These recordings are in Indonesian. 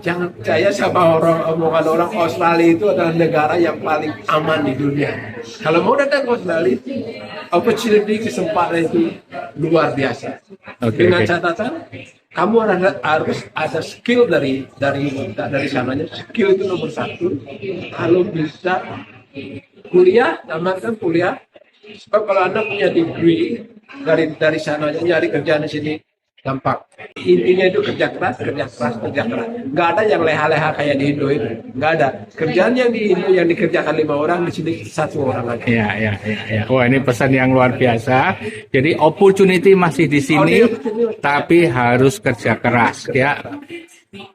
Jangan percaya sama omongan orang Australia itu adalah negara yang paling aman di dunia. Kalau mau datang ke Australia, opportunity kesempatan itu luar biasa. Oke, Dengan oke. catatan kamu harus ada skill dari sananya. Skill itu nomor satu. Kalau bisa kuliah, tamatkan kuliah. Sebab kalau anda punya degree dari sananya nyari kerjaan di sini gampang. Intinya itu kerja keras, kerja keras, kerja keras. Nggak ada yang leha-leha kayak di Indo itu. Nggak ada. Kerjaan yang di Indo yang dikerjakan 5 orang, di sini 1 orang aja. Ya, ya, ya, ya. Wah, ini pesan yang luar biasa. Jadi opportunity masih di sini, tapi harus kerja keras, ya.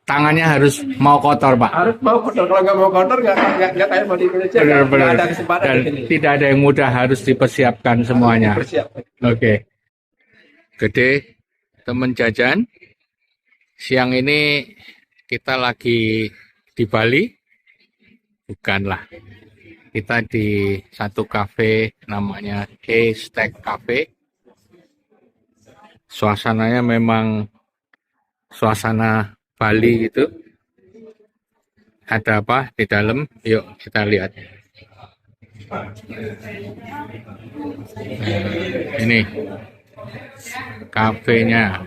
Tangannya harus mau kotor, Pak. Harus mau kotor. Kalau nggak mau kotor, nggak kayak mau di Indonesia. Nggak Benar-benar. ada kesempatan Dan di sini. tidak ada yang mudah, harus dipersiapkan semuanya. Persiapkan. Oke. Gede, teman jajan. Siang ini kita lagi di Bali. Bukanlah. Kita di satu kafe namanya Haystack Cafe. Suasananya memang suasana Bali gitu. Ada apa di dalam? Yuk kita lihat. Ini kafenya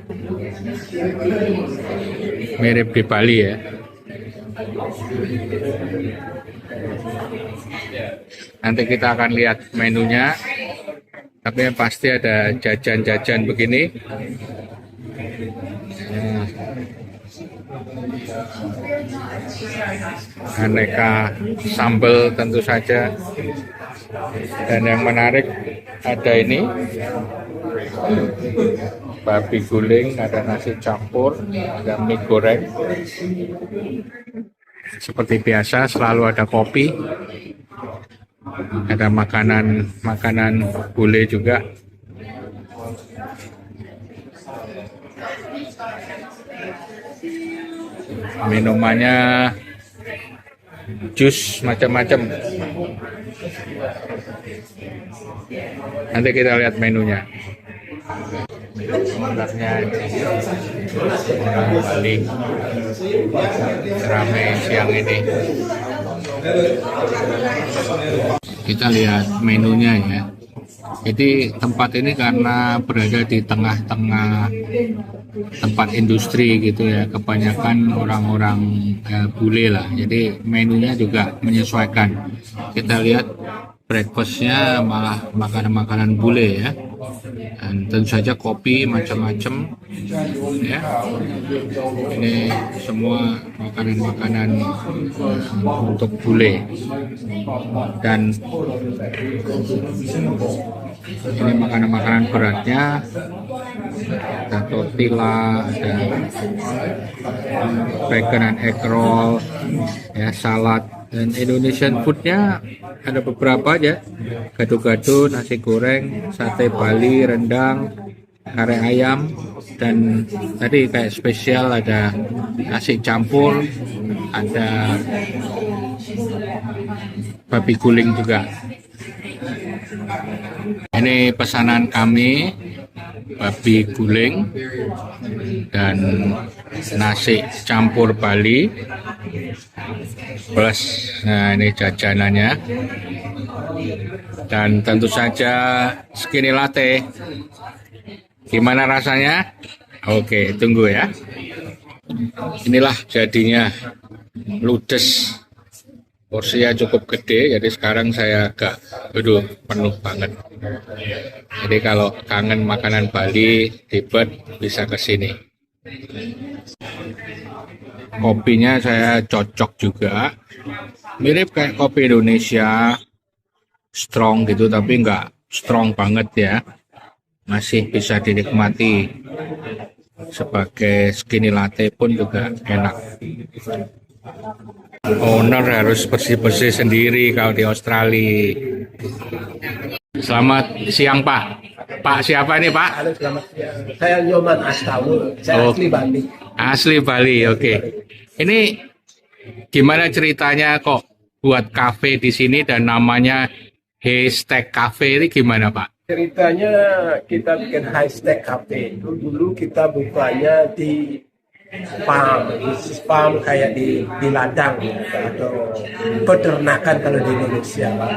mirip di Bali ya. Nanti kita akan lihat menunya, tapi yang pasti ada jajan-jajan begini. Aneka sambal tentu saja. Dan yang menarik ada ini babi guling, ada nasi campur, ada mie goreng. Seperti biasa selalu ada kopi, ada makanan bule juga. Minumannya jus macam-macam. Nanti kita lihat menunya. Sebenarnya orang Bali ramai siang ini. Kita lihat menunya ya. Jadi tempat ini karena berada di tengah-tengah tempat industri gitu ya, kebanyakan orang-orang bule lah. Jadi menunya juga menyesuaikan. Kita lihat breakfastnya malah makanan-makanan bule ya. Dan tentu saja kopi macam-macam ya. Ini semua makanan-makanan untuk bule. Dan ini makanan-makanan beratnya, ada tortilla, ada bacon and egg roll, ya, salad. Dan Indonesian foodnya ada beberapa aja, gado-gado, nasi goreng, sate Bali, rendang, kare ayam, dan tadi kayak spesial ada nasi campur, ada babi guling juga. Ini pesanan kami, babi guling dan nasi campur Bali plus, nah ini jajanannya, dan tentu saja skinny latte. Gimana rasanya? Oke, tunggu ya. Inilah jadinya, ludes. Porsinya cukup gede, jadi sekarang saya agak penuh banget. Jadi kalau kangen makanan Bali, Tibet, bisa ke sini. Kopinya saya cocok juga, mirip kayak kopi Indonesia, strong gitu, tapi nggak strong banget ya. Masih bisa dinikmati. Sebagai skinny latte pun juga enak. Owner harus bersih-bersih sendiri kalau di Australia. Selamat siang Pak. Pak siapa ini Pak? Halo, selamat siang. Saya Nyoman Astawu. Saya asli Bali. Asli Bali, oke. Ini gimana ceritanya kok buat kafe di sini dan namanya Haystack Cafe, ini gimana Pak? Ceritanya kita bikin Haystack Cafe itu dulu kita bukanya di bisnis farm kayak di ladang gitu, atau peternakan kalau di Indonesia, Pak.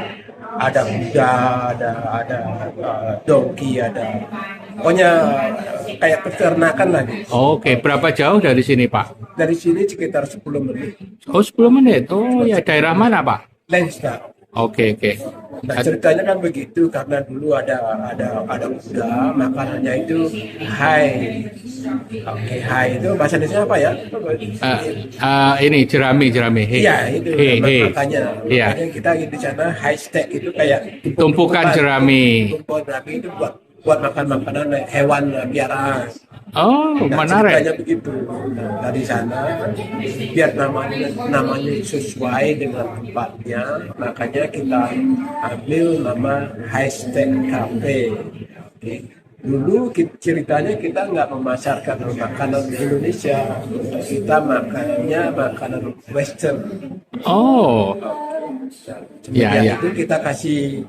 Ada kuda, ada donkey, ada pokoknya kayak peternakan lah gitu. Oke, berapa jauh dari sini, Pak? Dari sini sekitar 10 menit. Oh, 10 menit. Oh, ya daerah mana, Pak? Lenstar. Oke, oke. Nah, ceritanya kan begitu karena dulu ada kuda, makanannya itu hai. Oke, hai itu bahasa Indonesia apa ya? Ini jerami. Iya, itu makanya Iya. kita di sana high steak itu kayak Tumpukan jerami. Tumpukan jerami itu buat makan makanan hewan piaraan. Oh, Nah, menarik. ceritanya begitu. Nah, dari sana biar namanya sesuai dengan tempatnya, makanya kita ambil nama High Steak Cafe. Oke. Dulu ceritanya kita nggak memasarkan makanan Indonesia, kita makannya makanan Western. Oh, Ya, ya. itu kita kasih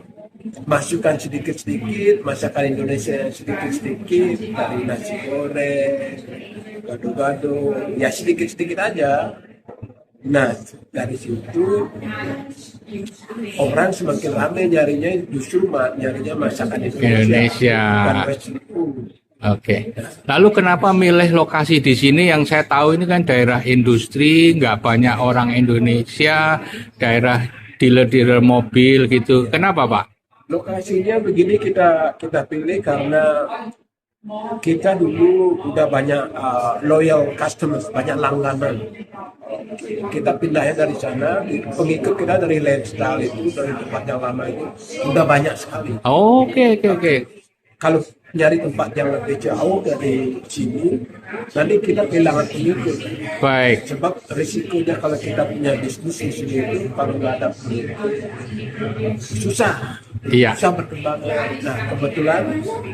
masukkan sedikit-sedikit masakan Indonesia, sedikit-sedikit dari nasi goreng, gado-gado, ya sedikit-sedikit aja. Nah, dari situ orang semakin ramai nyarinya, justru nyarinya masakan Indonesia. bukan Western food. Oke. Lalu kenapa milih lokasi di sini? Yang saya tahu ini kan daerah industri, nggak banyak orang Indonesia, daerah dealer-dealer mobil gitu. Kenapa, Pak? Lokasinya begini kita pilih karena kita dulu udah banyak loyal customers, banyak langganan. Kita pindahnya dari sana, pengikut kita dari Lenstar itu, dari tempat yang lama itu udah banyak sekali. Oke. Kalau nyari tempat yang lebih jauh dari sini, nanti kita kehilangan pengikut. Baik. Sebab risikonya kalau kita punya bisnis di sini itu kalau nggak ada pengikut, susah. Iya. Susah berkembang. Nah, kebetulan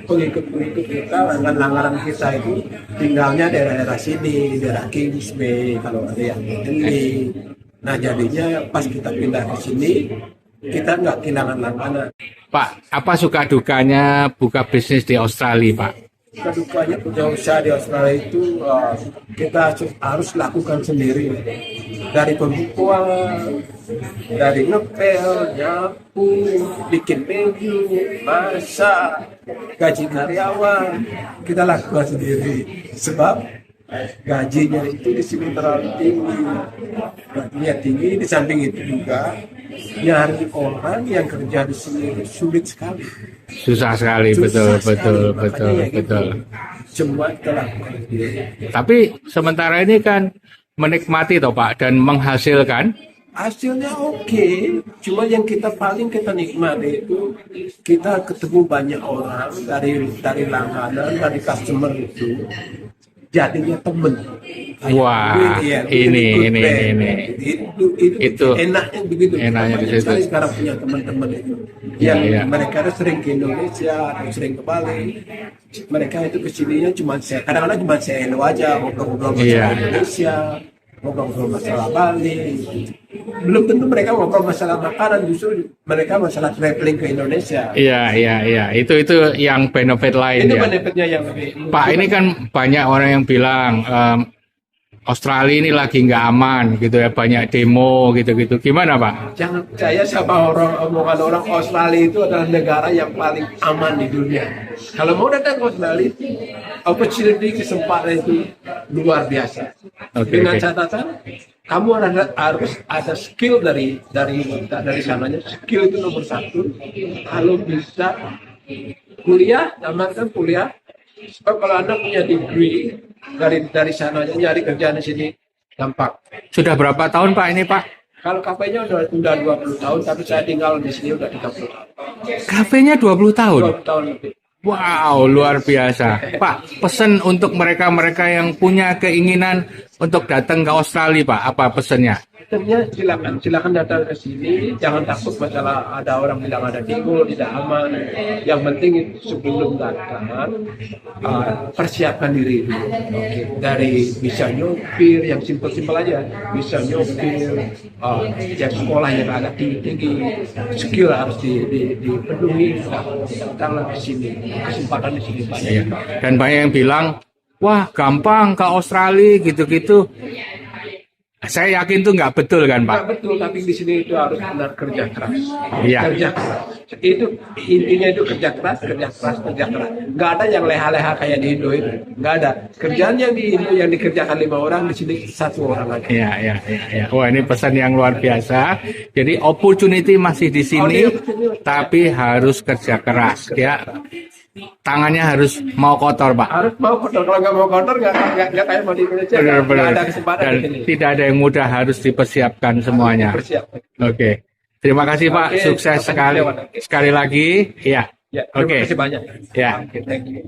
pengikut-pengikut kita, langganan kita itu tinggalnya daerah-daerah sini, daerah Kingsway, kalau ada yang beli. Nah, jadinya pas kita pindah ke sini, kita nggak kehilangan langganan. Pak, apa suka dukanya buka bisnis di Australia, Pak? Kedukanya punya usaha di Australia itu kita harus lakukan sendiri, dari pembukuan, dari ngepel, nyapu, bikin menu, masak, gaji karyawan, kita lakukan sendiri. Sebab gajinya itu di sini terlalu tinggi, gajinya tinggi. Di samping itu juga nyari orang yang kerja di sini itu sulit sekali. Susah sekali, Susah sekali. betul. Makanya ya gitu. Semua kita lakukan sendiri. Tapi sementara ini kan menikmati toh, Pak, dan menghasilkan. Hasilnya oke, cuma yang paling kita nikmati itu kita ketemu banyak orang dari langganan, dari customer itu jadinya temen. Wah, ini. Itu enaknya begitu. Enaknya di Banyak situ. sekali sekarang punya teman-teman itu Iya, yang iya. mereka sering ke Indonesia atau sering ke Bali. Mereka itu kesininya cuma kadang-kadang cuma hello aja, ngobrol-ngobrol masalah Iya. Indonesia, ngobrol-ngobrol masalah Bali. Belum tentu mereka ngobrol masalah makanan, justru mereka masalah traveling ke Indonesia. Iya. Itu yang benefit lain Itu ya. benefitnya yang lebih. Pak, ini kan banyak orang yang bilang Australia ini lagi nggak aman gitu ya, banyak demo gitu-gitu. Gimana, Pak? Jangan percaya sama omongan orang Australia itu adalah negara yang paling aman di dunia. Kalau mau datang ke Australia, opportunity, kesempatan itu luar biasa. Oke, Dengan oke. catatan, kamu harus ada skill dari sananya. Skill itu nomor satu. Kalau bisa kuliah, tamatkan kuliah. Sebab kalau Anda punya degree dari sananya, nyari kerjaan di sini gampang. Sudah berapa tahun, Pak, ini, Pak? Kalau kafenya udah 20 tahun, tapi saya tinggal di sini udah 30 tahun. Kafenya 20 tahun. 20 tahun lebih. Wow, luar biasa. Pak, pesan untuk mereka-mereka yang punya keinginan untuk datang ke Australia, Pak, apa pesannya? Sebenarnya silakan datang ke sini. Jangan takut masalah ada orang bilang ada demo, tidak aman. Yang penting itu sebelum datang persiapkan diri dulu. Oke. Dari bisa nyopir, yang simpel-simpel aja, bisa nyopir, yang sekolah yang agak tinggi, skill harus dipenuhi. Nah, datanglah ke sini. Kesempatan di sini banyak. Iya. Dan banyak yang bilang wah gampang ke Australia gitu-gitu. Saya yakin tuh nggak betul kan Pak? Nggak betul, tapi di sini itu harus benar kerja keras. Iya. Kerja keras. Itu intinya itu kerja keras, kerja keras, kerja keras. Nggak ada yang leha-leha kayak di Indo itu. Nggak ada. Kerjaan yang di Indo yang dikerjakan 5 orang, di sini 1 orang aja. Iya. Wah, ini pesan yang luar biasa. Jadi opportunity masih di sini, tapi harus kerja keras ya. Tangannya harus mau kotor, Pak. Harus mau kotor. Kalau nggak mau kotor, nggak kayak mau di Indonesia. Nggak Benar-benar. ada kesempatan Dan di sini. tidak ada yang mudah, harus dipersiapkan semuanya. Bersiap. Oke. Terima kasih Pak, Oke, sukses terima kasih, sekali lagi. Ya. Ya, Oke. terima kasih banyak. Ya. Oke, thank you.